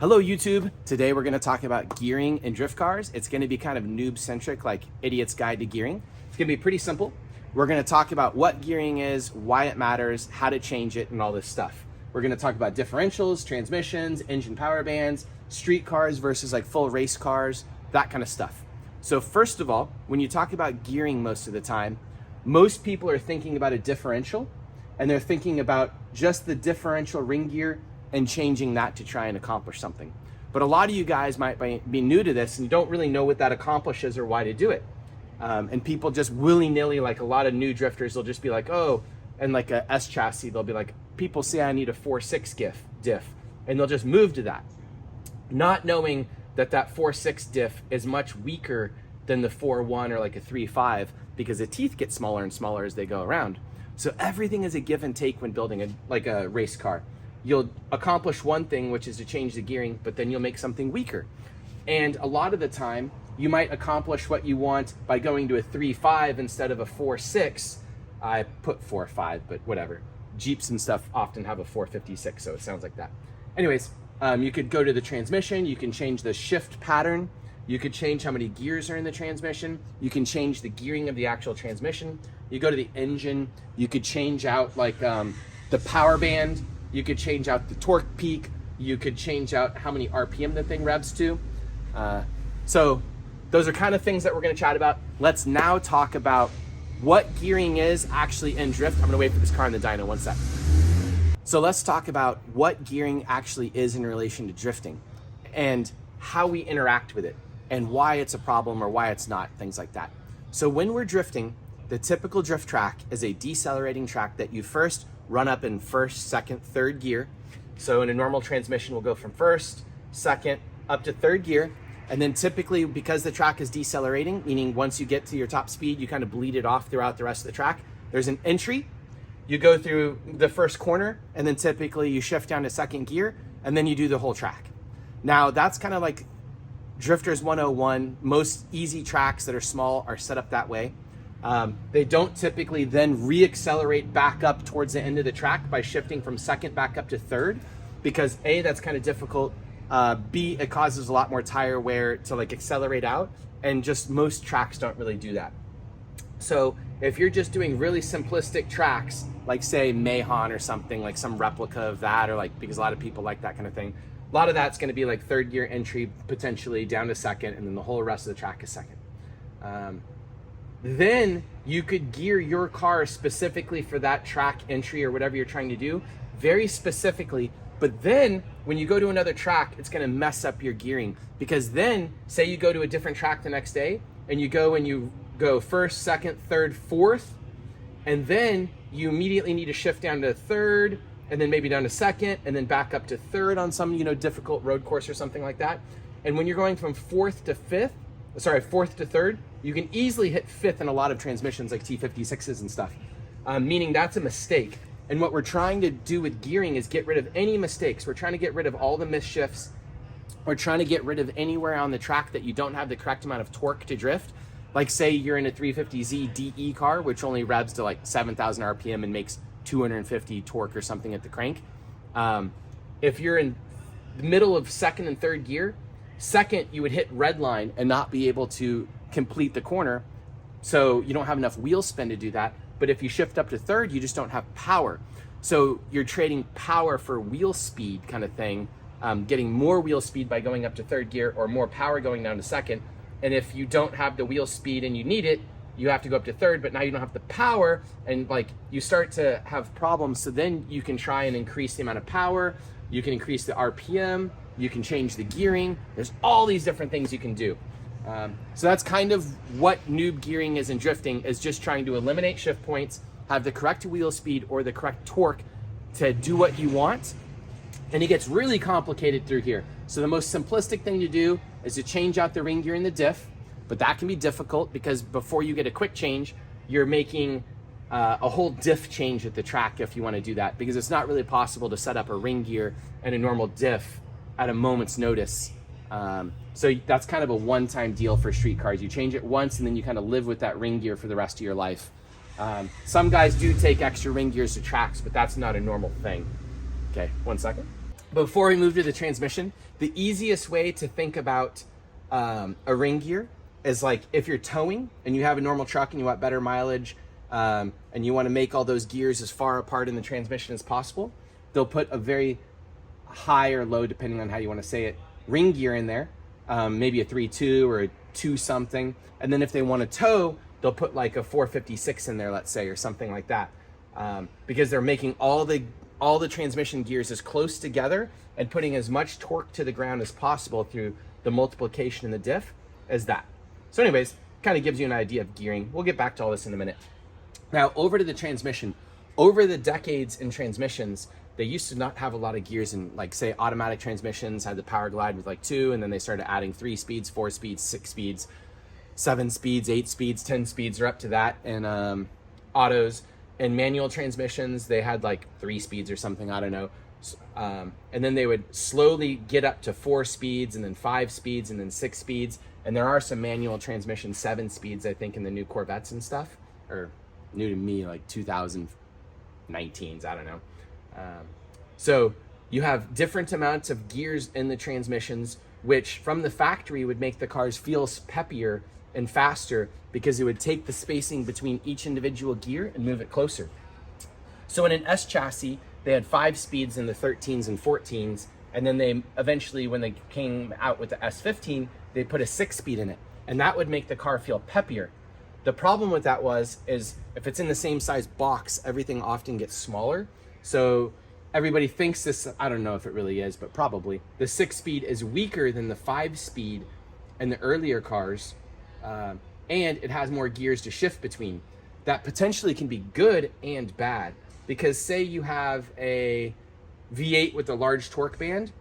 Hello YouTube. Today we're going to talk about gearing in drift cars. It's going to be kind of noob centric, like Idiot's Guide to Gearing. It's going to be pretty simple. We're going to talk about what gearing is, why it matters, how to change it, and all this stuff. We're going to talk about differentials, transmissions, engine power bands, street cars versus like full race cars, that kind of stuff. So first of all, when you talk about gearing most of the time, most people are thinking about a differential, and they're thinking about just the differential ring gear and changing that to try and accomplish something. But a lot of you guys might be new to this and you don't really know what that accomplishes or why to do it. And people just willy-nilly, like a lot of new drifters, they'll just be like, oh, and like a S chassis, they'll be like, people say I need a 4.6 diff, and they'll just move to that, not knowing that that 4.6 diff is much weaker than the 4.1 or like a 3.5 because the teeth get smaller and smaller as they go around. So everything is a give and take when building like a race car. You'll accomplish one thing, which is to change the gearing, but then you'll make something weaker. And a lot of the time, you might accomplish what you want by going to a 3.5 instead of a 4.6. I put 4.5, but whatever. Jeeps and stuff often have a 4.56, so it sounds like that. Anyways, you could go to the transmission, you can change the shift pattern, you could change how many gears are in the transmission, you can change the gearing of the actual transmission, you go to the engine, you could change out like the power band, you could change out the torque peak, you could change out how many RPM the thing revs to. So those are kind of things that we're gonna chat about. Let's now talk about what gearing is actually in drift. I'm gonna wait for this car in the dyno, one sec. So let's talk about what gearing actually is in relation to drifting and how we interact with it and why it's a problem or why it's not, things like that. So when we're drifting, the typical drift track is a decelerating track that you first run up in first, second, third gear. So in a normal transmission, we'll go from first, second, up to third gear. And then typically, because the track is decelerating, meaning once you get to your top speed, you kind of bleed it off throughout the rest of the track. There's an entry, you go through the first corner, and then typically you shift down to second gear, and then you do the whole track. Now that's kind of like Drifters 101. Most easy tracks that are small are set up that way. They don't typically then re-accelerate back up towards the end of the track by shifting from second back up to third, because A, that's kind of difficult. B, it causes a lot more tire wear to like accelerate out, and just most tracks don't really do that. So if you're just doing really simplistic tracks, like say Mahon or something, like some replica of that, or like, because a lot of people like that kind of thing, a lot of that's going to be like third gear entry, potentially down to second, and then the whole rest of the track is second. Then you could gear your car specifically for that track entry or whatever you're trying to do, very specifically. But then when you go to another track, it's going to mess up your gearing, because then say you go to a different track the next day and you go first, second, third, fourth, and then you immediately need to shift down to third, and then maybe down to second, and then back up to third on some, difficult road course or something like that. And when you're going from fourth to third, you can easily hit fifth in a lot of transmissions like T56s and stuff, meaning that's a mistake. And what we're trying to do with gearing is get rid of any mistakes. We're trying to get rid of all the misshifts. We're trying to get rid of anywhere on the track that you don't have the correct amount of torque to drift. Like say you're in a 350Z DE car, which only revs to like 7,000 RPM and makes 250 torque or something at the crank. If you're in the middle of second and third gear, second, you would hit red line and not be able to complete the corner. So you don't have enough wheel spin to do that. But if you shift up to third, you just don't have power. So you're trading power for wheel speed kind of thing, getting more wheel speed by going up to third gear or more power going down to second. And if you don't have the wheel speed and you need it, you have to go up to third, but now you don't have the power, and like you start to have problems. So then you can try and increase the amount of power, you can increase the RPM, you can change the gearing. There's all these different things you can do. So that's kind of what noob gearing is in drifting, is just trying to eliminate shift points, have the correct wheel speed or the correct torque to do what you want. And it gets really complicated through here. So the most simplistic thing to do is to change out the ring gear and the diff, but that can be difficult because before you get a quick change, you're making a whole diff change at the track if you want to do that, because it's not really possible to set up a ring gear and a normal diff at a moment's notice. So that's kind of a one-time deal for street cars. You change it once and then you kind of live with that ring gear for the rest of your life. Some guys do take extra ring gears to tracks, but that's not a normal thing. Okay, one second. Before we move to the transmission, The easiest way to think about a ring gear is like if you're towing and you have a normal truck and you want better mileage, and you want to make all those gears as far apart in the transmission as possible, they'll put a very high or low, depending on how you want to say it, ring gear in there, maybe a 3.2 or a 2 something. And then if they want to tow, they'll put like a 456 in there, let's say, or something like that, because they're making all the transmission gears as close together and putting as much torque to the ground as possible through the multiplication in the diff as that. So anyways, kind of gives you an idea of gearing. We'll get back to all this in a minute. Now over to the transmission. Over the decades in transmissions, they used to not have a lot of gears in, like, say, automatic transmissions had the power glide with like 2, and then they started adding 3 speeds, 4 speeds, 6 speeds, 7 speeds, 8 speeds, 10 speeds, or up to that. And autos and manual transmissions, they had like 3 speeds or something, I don't know. And then they would slowly get up to 4 speeds, and then 5 speeds, and then 6 speeds. And there are some manual transmission 7 speeds, I think, in the new Corvettes and stuff, or new to me, like 2019s, I don't know. So you have different amounts of gears in the transmissions, which from the factory would make the cars feel peppier and faster because it would take the spacing between each individual gear and move it closer. So in an S chassis, they had 5 speeds in the 13s and 14s, and then they eventually, when they came out with the S15, they put a 6 speed in it, and that would make the car feel peppier. The problem with that is if it's in the same size box, everything often gets smaller. So everybody thinks this, I don't know if it really is, but probably, the 6 speed is weaker than the 5 speed in the earlier cars, and it has more gears to shift between. That potentially can be good and bad, because say you have a V8 with a large torque band,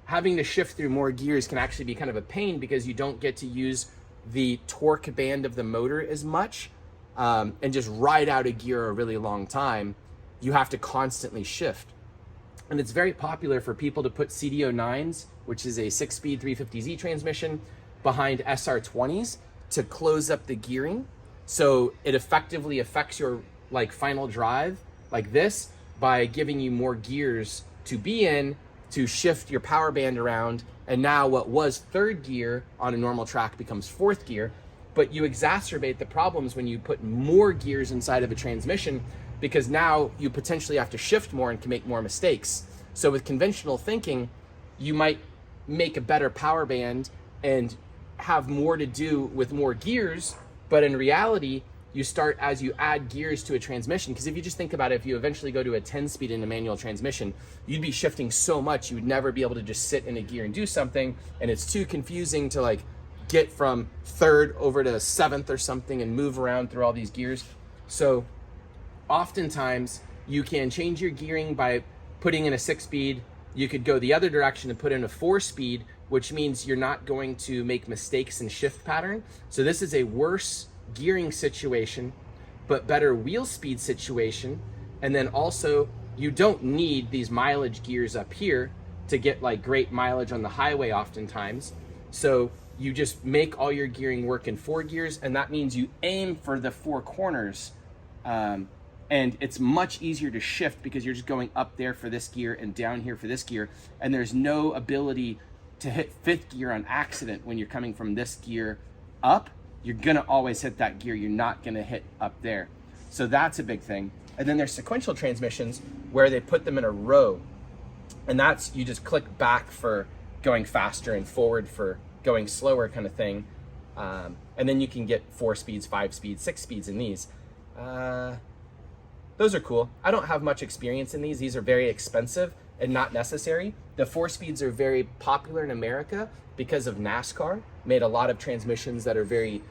having to shift through more gears can actually be kind of a pain because you don't get to use the torque band of the motor as much, and just ride out a gear a really long time. You have to constantly shift. And it's very popular for people to put CD09s, which is a 6-speed 350Z transmission, behind SR20s to close up the gearing. So it effectively affects your like final drive like this by giving you more gears to be in to shift your power band around. And now what was 3rd gear on a normal track becomes 4th gear, but you exacerbate the problems when you put more gears inside of a transmission, because now you potentially have to shift more and can make more mistakes. So with conventional thinking, you might make a better power band and have more to do with more gears, but in reality, you start as you add gears to a transmission. Because if you just think about it, if you eventually go to a 10-speed in a manual transmission, you'd be shifting so much, you would never be able to just sit in a gear and do something, and it's too confusing to like get from 3rd over to 7th or something and move around through all these gears. So oftentimes you can change your gearing by putting in a 6-speed. You could go the other direction and put in a 4-speed, which means you're not going to make mistakes in shift pattern. So this is a worse gearing situation, but better wheel speed situation. And then also you don't need these mileage gears up here to get like great mileage on the highway oftentimes. So you just make all your gearing work in 4 gears, and that means you aim for the 4 corners. And it's much easier to shift because you're just going up there for this gear and down here for this gear. And there's no ability to hit 5th gear on accident when you're coming from this gear up. You're gonna always hit that gear. You're not gonna hit up there. So that's a big thing. And then there's sequential transmissions where they put them in a row. And that's, you just click back for going faster and forward for going slower kind of thing. And then you can get 4 speeds, 5 speeds, 6 speeds in these. Those are cool. I don't have much experience in these. These are very expensive and not necessary. The 4 speeds are very popular in America because of NASCAR. Made a lot of transmissions that are very,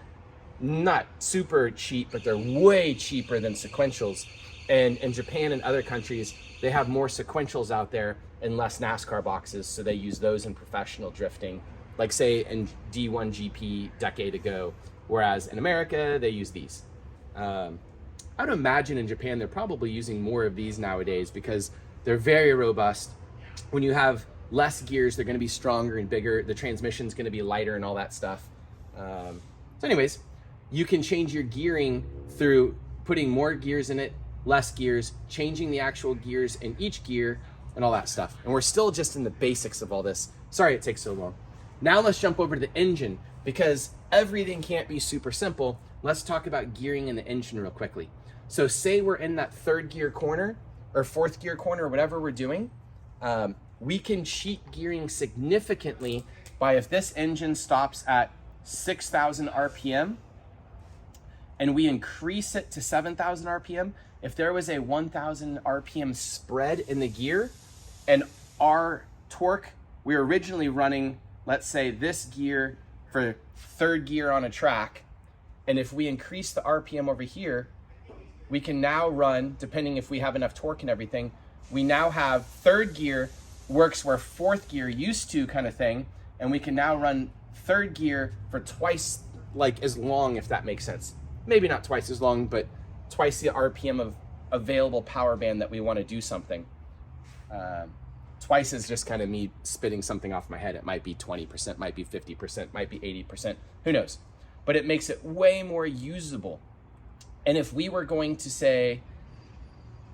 not super cheap, but they're way cheaper than sequentials. And in Japan and other countries, they have more sequentials out there and less NASCAR boxes, so they use those in professional drifting, like say in D1 GP decade ago, whereas in America, they use these. I would imagine in Japan, they're probably using more of these nowadays because they're very robust. When you have less gears, they're gonna be stronger and bigger. The transmission's gonna be lighter and all that stuff. So anyways, you can change your gearing through putting more gears in it, less gears, changing the actual gears in each gear and all that stuff. And we're still just in the basics of all this. Sorry it takes so long. Now let's jump over to the engine, because everything can't be super simple. Let's talk about gearing in the engine real quickly. So say we're in that third gear corner or fourth gear corner or whatever we're doing, we can cheat gearing significantly by, if this engine stops at 6,000 RPM and we increase it to 7,000 RPM, if there was a 1,000 RPM spread in the gear and our torque, we were originally running, let's say this gear for third gear on a track, and if we increase the RPM over here, we can now run, depending if we have enough torque and everything, we now have third gear works where fourth gear used to, kind of thing, and we can now run third gear for twice like as long, if that makes sense. Maybe not twice as long, but twice the RPM of available power band that we want to do something. Twice is just kind of me spitting something off my head. It might be 20%, might be 50%, might be 80%, who knows? But it makes it way more usable. And if we were going to say,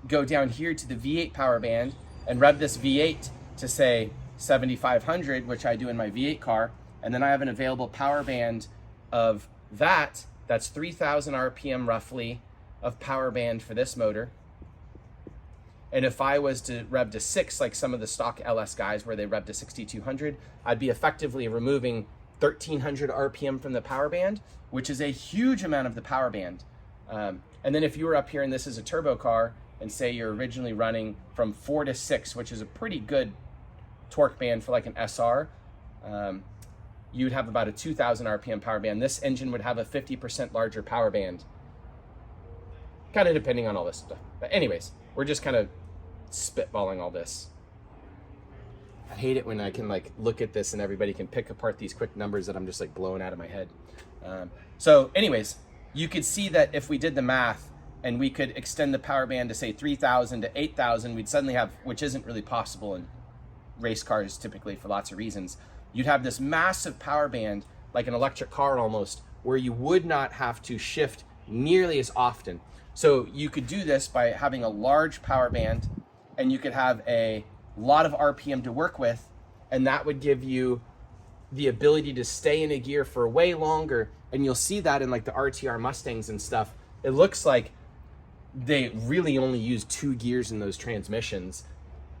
go down here to the V8 power band and rev this V8 to say 7,500, which I do in my V8 car, and then I have an available power band of that's 3,000 RPM roughly of power band for this motor. And if I was to rev to 6, like some of the stock LS guys where they rev to 6,200, I'd be effectively removing 1,300 RPM from the power band, which is a huge amount of the power band. And then if you were up here and this is a turbo car, and say you're originally running from 4 to 6, which is a pretty good torque band for like an SR, you'd have about a 2,000 RPM power band. This engine would have a 50% larger power band, kind of depending on all this stuff. But anyways, we're just kind of spitballing all this. I hate it when I can like look at this and everybody can pick apart these quick numbers that I'm just like blowing out of my head. So anyways, you could see that if we did the math and we could extend the power band to say 3,000 to 8,000, we'd suddenly have, which isn't really possible in race cars typically for lots of reasons, you'd have this massive power band, like an electric car almost, where you would not have to shift nearly as often. So you could do this by having a large power band, and you could have a lot of RPM to work with, and that would give you the ability to stay in a gear for way longer. And you'll see that in like the RTR Mustangs and stuff. It looks like they really only use 2 gears in those transmissions.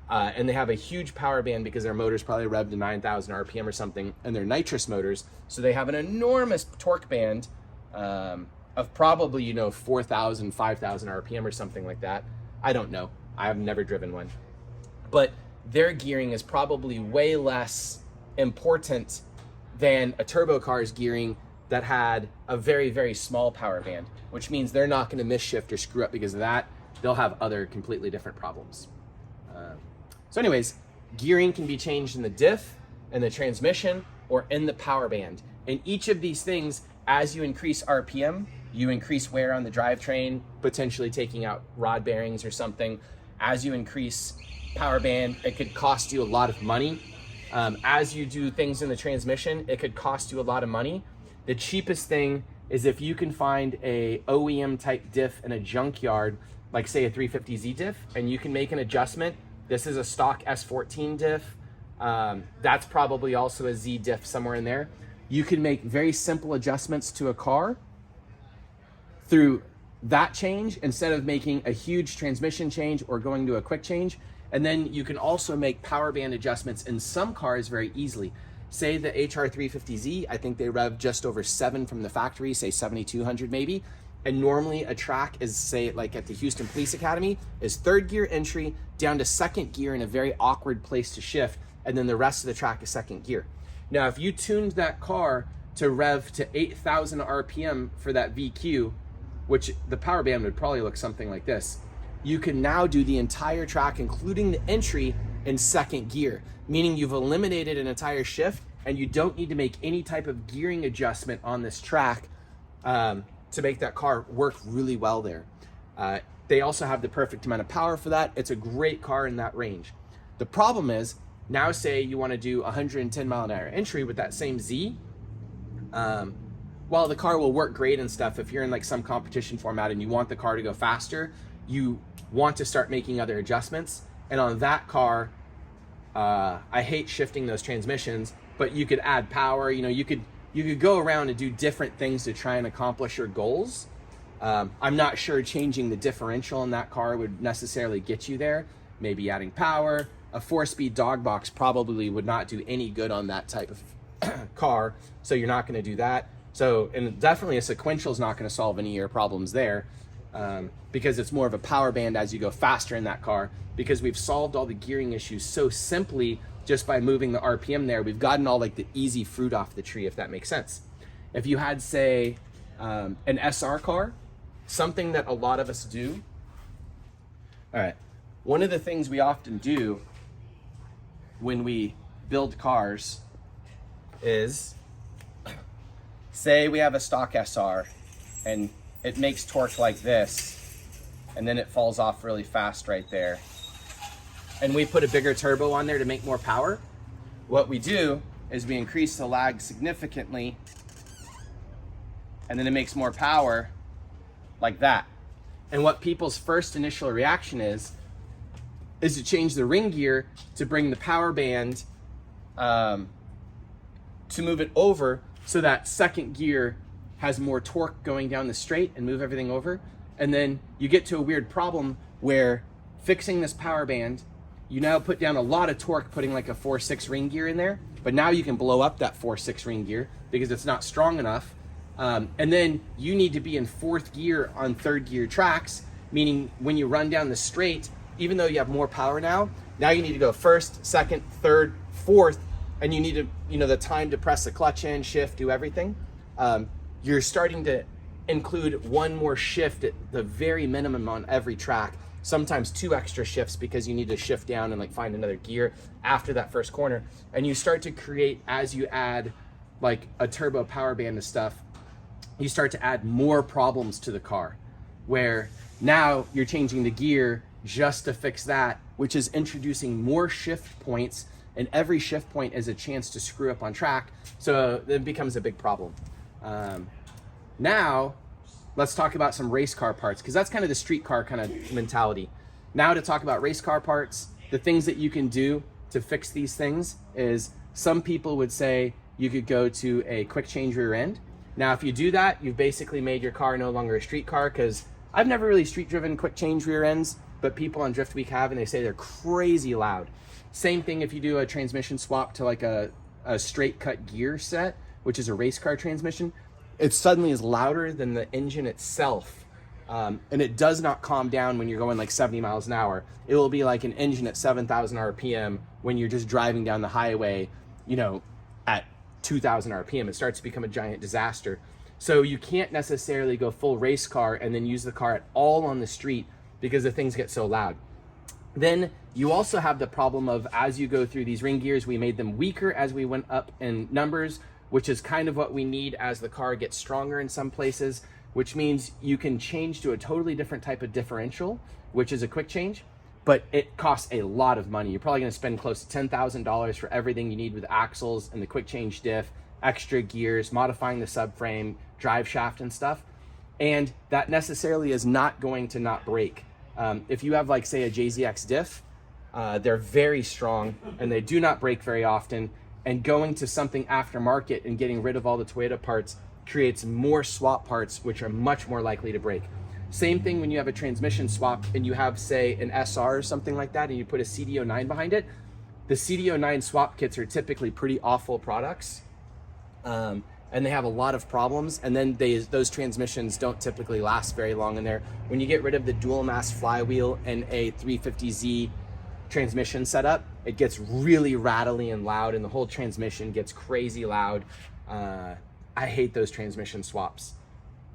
And they have a huge power band because their motors probably rev to 9,000 RPM or something, and they're nitrous motors. So they have an enormous torque band of probably, 4,000, 5,000 RPM or something like that. I don't know. I have never driven one. But their gearing is probably way less important than a turbo car's gearing that had a very, very small power band, which means they're not going to miss shift or screw up because of that. They'll have other completely different problems. So anyways, gearing can be changed in the diff, in the transmission, or in the power band. And each of these things, as you increase RPM, you increase wear on the drivetrain, potentially taking out rod bearings or something. As you increase power band, it could cost you a lot of money. As you do things in the transmission, it could cost you a lot of money. The cheapest thing is if you can find a OEM type diff in a junkyard, like say a 350Z diff, and you can make an adjustment. This is a stock S14 diff. That's probably also a Z diff somewhere in there. You can make very simple adjustments to a car through that change instead of making a huge transmission change or going to a quick change. And then you can also make power band adjustments in some cars very easily. Say the HR350Z, I think they rev just over 7 from the factory, say 7,200 maybe. And normally a track is, say like at the Houston Police Academy, is third gear entry down to second gear in a very awkward place to shift. And then the rest of the track is second gear. Now, if you tuned that car to rev to 8,000 RPM for that VQ, which the power band would probably look something like this, you can now do the entire track, including the entry, in second gear, meaning you've eliminated an entire shift and you don't need to make any type of gearing adjustment on this track to make that car work really well there. They also have the perfect amount of power for that. It's a great car in that range. The problem is, now say you want to do 110 mile an hour entry with that same Z, while the car will work great and stuff, if you're in like some competition format and you want the car to go faster, you want to start making other adjustments. And on that car, I hate shifting those transmissions, but you could add power. You know, you could go around and do different things to try and accomplish your goals. I'm not sure changing the differential in that car would necessarily get you there. Maybe adding power. A 4-speed dog box probably would not do any good on that type of car, so you're not going to do that. So, and definitely a sequential is not going to solve any of your problems there, because it's more of a power band as you go faster in that car, because we've solved all the gearing issues so simply just by moving the RPM there. We've gotten all like the easy fruit off the tree, if that makes sense. If you had, say, an SR car, something that a lot of us do. All right, one of the things we often do when we build cars is, say we have a stock SR and it makes torque like this, and then it falls off really fast right there. And we put a bigger turbo on there to make more power. What we do is we increase the lag significantly, and then it makes more power like that. And what people's first initial reaction is to change the ring gear to bring the power band, to move it over so that second gear has more torque going down the straight and move everything over. And then you get to a weird problem where fixing this power band, you now put down a lot of torque putting like a 4.6 ring gear in there, but now you can blow up that 4.6 ring gear because it's not strong enough. And then you need to be in fourth gear on third gear tracks, meaning when you run down the straight, even though you have more power now you need to go first, second, third, fourth, and you need to, you know, the time to press the clutch in, shift, do everything. You're starting to include one more shift at the very minimum on every track, sometimes 2 extra shifts because you need to shift down and like find another gear after that first corner. And you start to create, as you add like a turbo power band and stuff, you start to add more problems to the car, where now you're changing the gear just to fix that, which is introducing more shift points, and every shift point is a chance to screw up on track. So it becomes a big problem. Now let's talk about some race car parts, because that's kind of the street car kind of mentality. Now to talk about race car parts, the things that you can do to fix these things is, some people would say you could go to a quick change rear end. Now, if you do that, you've basically made your car no longer a street car, because I've never really street driven quick change rear ends, but people on Drift Week have, and they say they're crazy loud. Same thing if you do a transmission swap to like a straight cut gear set, which is a race car transmission, it suddenly is louder than the engine itself. And it does not calm down when you're going like 70 miles an hour. It will be like an engine at 7,000 RPM when you're just driving down the highway, you know, at 2,000 RPM. It starts to become a giant disaster. So you can't necessarily go full race car and then use the car at all on the street because the things get so loud. Then you also have the problem of, as you go through these ring gears, we made them weaker as we went up in numbers, which is kind of what we need as the car gets stronger in some places, which means you can change to a totally different type of differential, which is a quick change, but it costs a lot of money. You're probably gonna spend close to $10,000 for everything you need with axles and the quick change diff, extra gears, modifying the subframe, drive shaft and stuff. And that necessarily is not going to not break. If you have like, say, a JZX diff, they're very strong and they do not break very often. And going to something aftermarket and getting rid of all the Toyota parts creates more swap parts, which are much more likely to break. Same thing when you have a transmission swap and you have, say, an SR or something like that, and you put a CD09 behind it. The CD09 swap kits are typically pretty awful products, and they have a lot of problems. And then those transmissions don't typically last very long in there. When you get rid of the dual mass flywheel and a 350Z transmission setup, it gets really rattly and loud, and the whole transmission gets crazy loud. I hate those transmission swaps.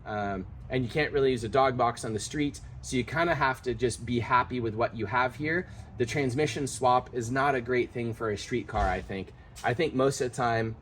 And you can't really use a dog box on the street, so you kind of have to just be happy with what you have here. The transmission swap is not a great thing for a street car, I think. I think most of the time,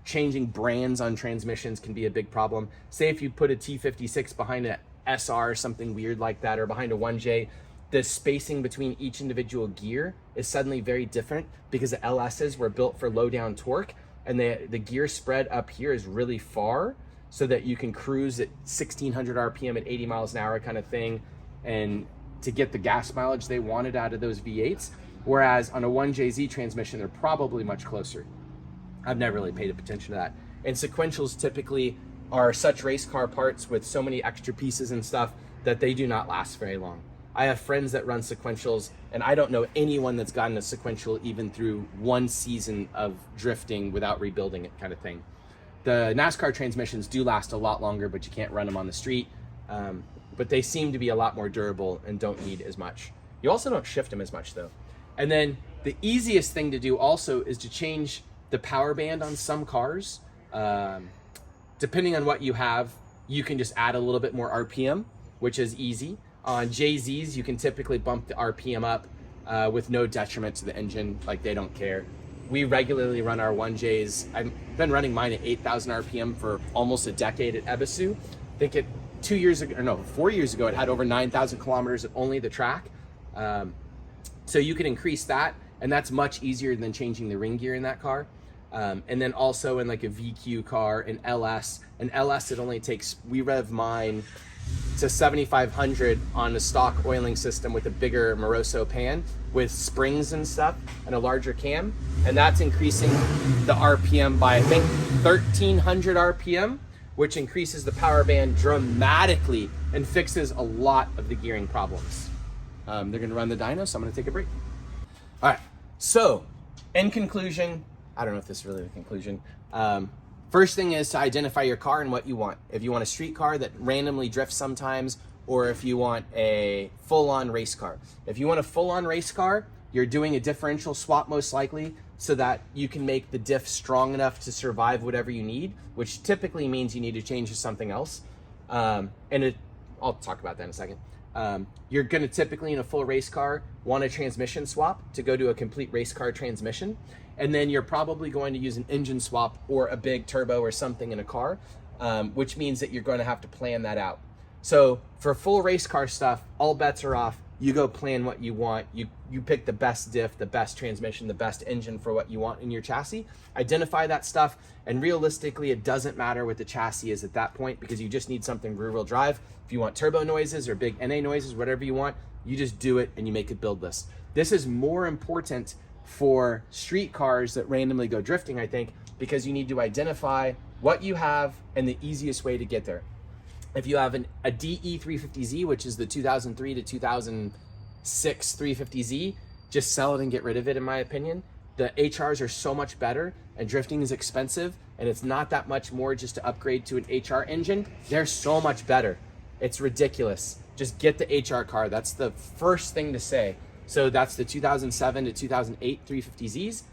changing brands on transmissions can be a big problem. Say if you put a T56 behind an SR or something weird like that, or behind a 1J, the spacing between each individual gear is suddenly very different because the LSs were built for low down torque, and the gear spread up here is really far so that you can cruise at 1600 RPM at 80 miles an hour kind of thing. And to get the gas mileage they wanted out of those V8s. Whereas on a 1JZ transmission, they're probably much closer. I've never really paid attention to that. And sequentials typically are such race car parts with so many extra pieces and stuff that they do not last very long. I have friends that run sequentials, and I don't know anyone that's gotten a sequential even through one season of drifting without rebuilding it, kind of thing. The NASCAR transmissions do last a lot longer, but you can't run them on the street. But they seem to be a lot more durable and don't need as much. You also don't shift them as much though. And then the easiest thing to do also is to change the power band on some cars. Depending on what you have, you can just add a little bit more RPM, which is easy. On JZs, you can typically bump the RPM up with no detriment to the engine, like they don't care. We regularly run our 1Js. I've been running mine at 8,000 RPM for almost a decade at Ebisu. I think 4 years ago, it had over 9,000 kilometers at only the track. So you can increase that, and that's much easier than changing the ring gear in that car. And then also in like a VQ car, an LS, it only takes, we rev mine to 7,500 on a stock oiling system with a bigger Moroso pan with springs and stuff and a larger cam. And that's increasing the RPM by, I think, 1,300 RPM, which increases the power band dramatically and fixes a lot of the gearing problems. They're gonna run the dyno, so I'm gonna take a break. All right, so in conclusion, I don't know if this is really the conclusion. First thing is to identify your car and what you want. If you want a street car that randomly drifts sometimes, or if you want a full-on race car. If you want a full-on race car, you're doing a differential swap most likely so that you can make the diff strong enough to survive whatever you need, which typically means you need to change to something else. I'll talk about that in a second. You're gonna typically in a full race car want a transmission swap to go to a complete race car transmission. And then you're probably going to use an engine swap or a big turbo or something in a car, which means that you're going to have to plan that out. So for full race car stuff, all bets are off. You go plan what you want. You pick the best diff, the best transmission, the best engine for what you want in your chassis. Identify that stuff, and realistically, it doesn't matter what the chassis is at that point because you just need something rear-wheel drive. If you want turbo noises or big NA noises, whatever you want, you just do it and you make a build list. This is more important for street cars that randomly go drifting, I think, because you need to identify what you have and the easiest way to get there. If you have a DE350Z, which is the 2003 to 2006 350Z, just sell it and get rid of it, in my opinion. The HRs are so much better, and drifting is expensive, and it's not that much more just to upgrade to an HR engine. They're so much better. It's ridiculous. Just get the HR car. That's the first thing to say. So that's the 2007 to 2008 350Zs.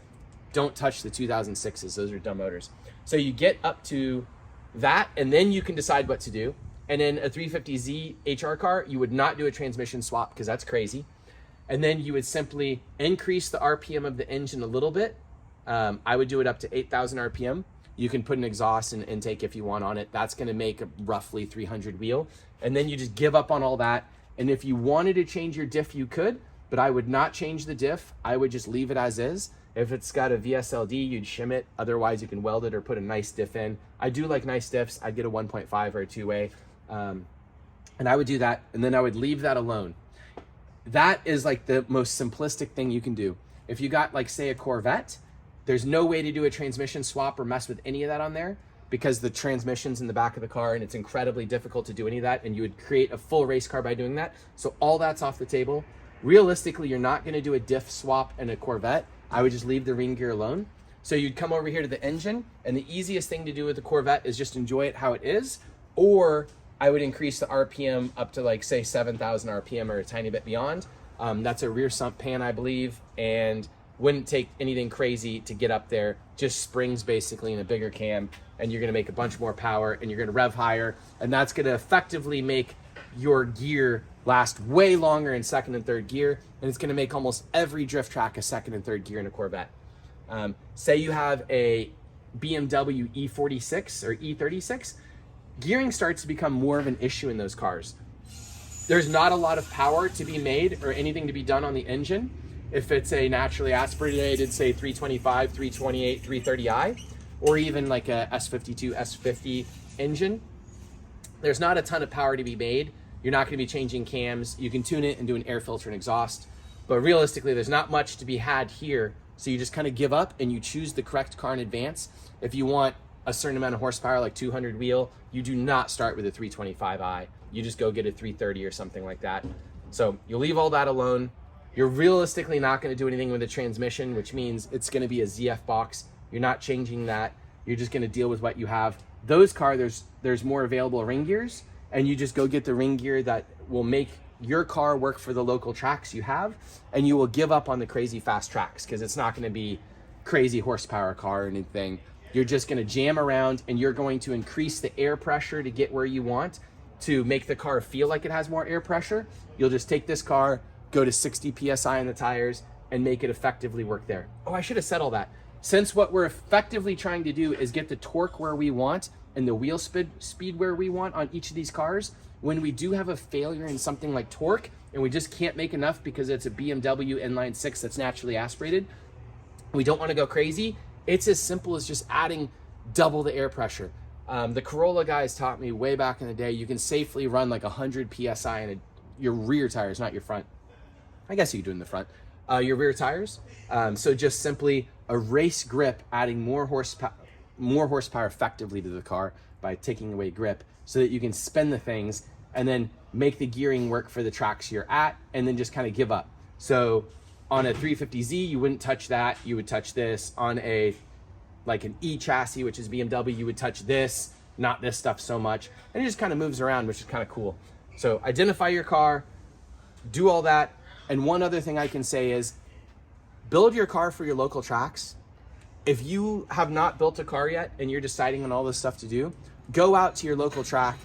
Don't touch the 2006s. Those are dumb motors. So you get up to that, and then you can decide what to do. And in a 350Z HR car, you would not do a transmission swap because that's crazy. And then you would simply increase the RPM of the engine a little bit. I would do it up to 8,000 RPM. You can put an exhaust and intake if you want on it. That's going to make a roughly 300 wheel. And then you just give up on all that. And if you wanted to change your diff, you could. But I would not change the diff. I would just leave it as is. If it's got a VSLD, you'd shim it. Otherwise, you can weld it or put a nice diff in. I do like nice diffs. I'd get a 1.5 or a 2-way. And I would do that, and then I would leave that alone. That is like the most simplistic thing you can do. If you got, like, say, a Corvette, there's no way to do a transmission swap or mess with any of that on there because the transmission's in the back of the car, and it's incredibly difficult to do any of that, and you would create a full race car by doing that. So all that's off the table. Realistically, you're not going to do a diff swap in a Corvette. I would just leave the ring gear alone. So you'd come over here to the engine, and the easiest thing to do with the Corvette is just enjoy it how it is, or I would increase the RPM up to, like, say 7,000 RPM or a tiny bit beyond. That's a rear sump pan, I believe, and wouldn't take anything crazy to get up there. Just springs basically in a bigger cam, and you're gonna make a bunch more power, and you're gonna rev higher, and that's gonna effectively make your gear last way longer in second and third gear, and it's gonna make almost every drift track a second and third gear in a Corvette. Say you have a BMW E46 or E36, gearing starts to become more of an issue in those cars. There's not a lot of power to be made or anything to be done on the engine. If it's a naturally aspirated, say 325, 328, 330i, or even like a S52, S50 engine, there's not a ton of power to be made You're not going to be changing cams. You can tune it and do an air filter and exhaust. But realistically, there's not much to be had here. So you just kind of give up and you choose the correct car in advance. If you want a certain amount of horsepower, like 200 wheel, you do not start with a 325i. You just go get a 330 or something like that. So you'll leave all that alone. You're realistically not going to do anything with the transmission, which means it's going to be a ZF box. You're not changing that. You're just going to deal with what you have. Those cars, there's more available ring gears, and you just go get the ring gear that will make your car work for the local tracks you have, and you will give up on the crazy fast tracks because it's not going to be crazy horsepower car or anything. You're just going to jam around, and you're going to increase the air pressure to get where you want to make the car feel like it has more air pressure. You'll just take this car, go to 60 PSI on the tires, and make it effectively work there. Oh, I should have said all that. Since what we're effectively trying to do is get the torque where we want and the wheel speed where we want on each of these cars, when we do have a failure in something like torque and we just can't make enough because it's a BMW inline 6 that's naturally aspirated, we don't want to go crazy. It's as simple as just adding double the air pressure. The Corolla guys taught me way back in the day, you can safely run like 100 PSI in your rear tires, not your front. I guess you could do it in the front. Your rear tires. So just simply a race grip, adding more horsepower effectively to the car by taking away grip so that you can spin the things and then make the gearing work for the tracks you're at, and then just kind of give up. So on a 350Z, you wouldn't touch that. You would touch this. On like an E chassis, which is BMW, you would touch this, not this stuff so much. And it just kind of moves around, which is kind of cool. So identify your car, do all that. And one other thing I can say is build your car for your local tracks. If you have not built a car yet and you're deciding on all this stuff to do, go out to your local track,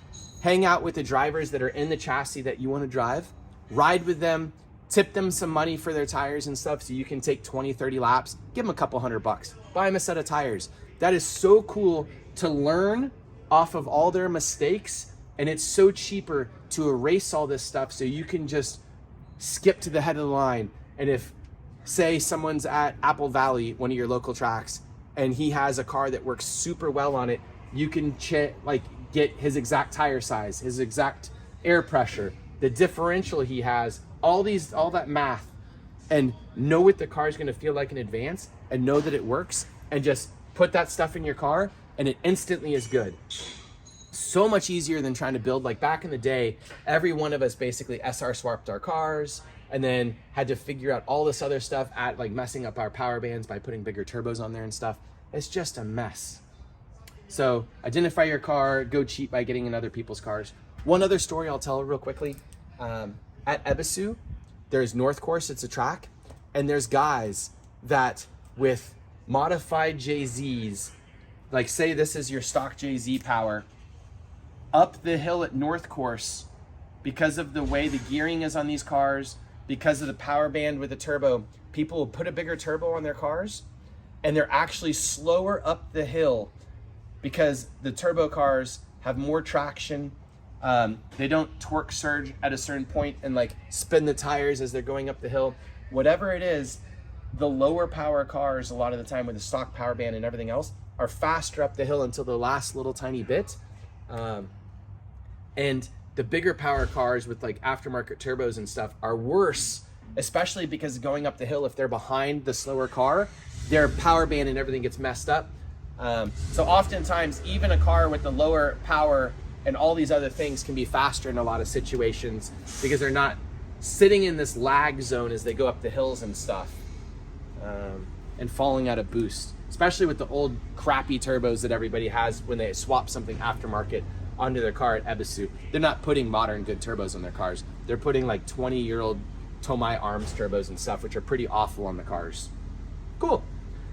hang out with the drivers that are in the chassis that you want to drive, ride with them, tip them some money for their tires and stuff so you can take 20, 30 laps, give them a couple $100, buy them a set of tires. That is so cool to learn off of all their mistakes, and it's so cheaper to erase all this stuff so you can just skip to the head of the line. And if, say, someone's at Apple Valley, one of your local tracks, and he has a car that works super well on it, you can get his exact tire size, his exact air pressure, the differential he has, all that math, and know what the car is going to feel like in advance, and know that it works, and just put that stuff in your car, and it instantly is good. So much easier than trying to build. Like back in the day, every one of us basically SR swapped our cars and then had to figure out all this other stuff at like messing up our power bands by putting bigger turbos on there and stuff. It's just a mess. So identify your car, go cheap by getting in other people's cars. One other story I'll tell real quickly. At Ebisu, there's North Course, it's a track, and there's guys that with modified JZs, like say this is your stock JZ power, up the hill at North Course, because of the way the gearing is on these cars, because of the power band with the turbo, people will put a bigger turbo on their cars, and they're actually slower up the hill because the turbo cars have more traction. They don't torque surge at a certain point and like spin the tires as they're going up the hill. Whatever it is, the lower power cars, a lot of the time with the stock power band and everything else, are faster up the hill until the last little tiny bit. And the bigger power cars with like aftermarket turbos and stuff are worse, especially because going up the hill, if they're behind the slower car, their power band and everything gets messed up. So oftentimes, even a car with the lower power and all these other things can be faster in a lot of situations because they're not sitting in this lag zone as they go up the hills and stuff, and falling out of boost, especially with the old crappy turbos that everybody has when they swap something aftermarket onto their car at Ebisu. They're not putting modern good turbos on their cars. They're putting like 20-year-old Tomai Arms turbos and stuff, which are pretty awful on the cars. Cool.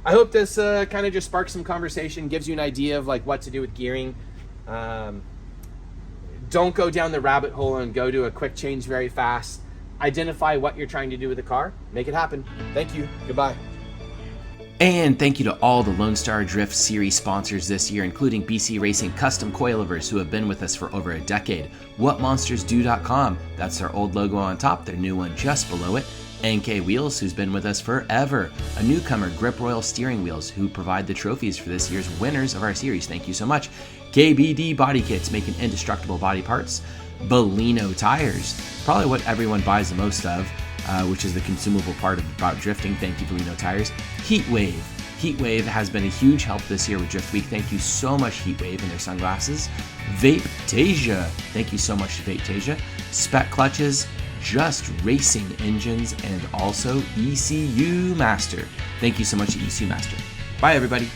I hope this kind of just sparks some conversation, gives you an idea of like what to do with gearing. Don't go down the rabbit hole and go to a quick change very fast. Identify what you're trying to do with the car. Make it happen. Thank you. Goodbye. And thank you to all the Lone Star Drift Series sponsors this year, including BC Racing Custom Coilovers, who have been with us for over a decade. WhatMonstersDo.com, that's their old logo on top, their new one just below it. NK Wheels, who's been with us forever. A newcomer, Grip Royal Steering Wheels, who provide the trophies for this year's winners of our series. Thank you so much. KBD Body Kits, making indestructible body parts. Bellino tires, probably what everyone buys the most of, which is the consumable part about drifting. Thank you, Bellino tires. Heatwave. Heatwave has been a huge help this year with Drift Week. Thank you so much, Heatwave, and their sunglasses. Vapetasia. Thank you so much to Vapetasia. Spec Clutches, Just Racing Engines, and also ECU Master. Thank you so much to ECU Master. Bye, everybody.